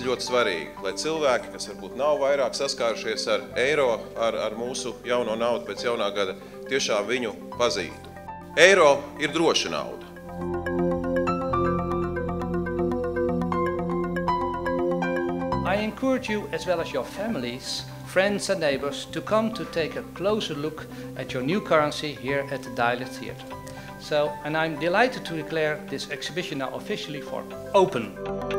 ļoti svarīgi, lai cilvēki, kas varbūt nav vairāk saskārušies ar eiro, ar mūsu jauno naudu pēc jaunā gada, tiešām viņu pazītu. Eiro ir droša nauda. I encourage you, as well as your families, friends and neighbors, to come to take a closer look at your new currency here at the Daily Theatre. And I'm delighted to declare this exhibition now officially for open.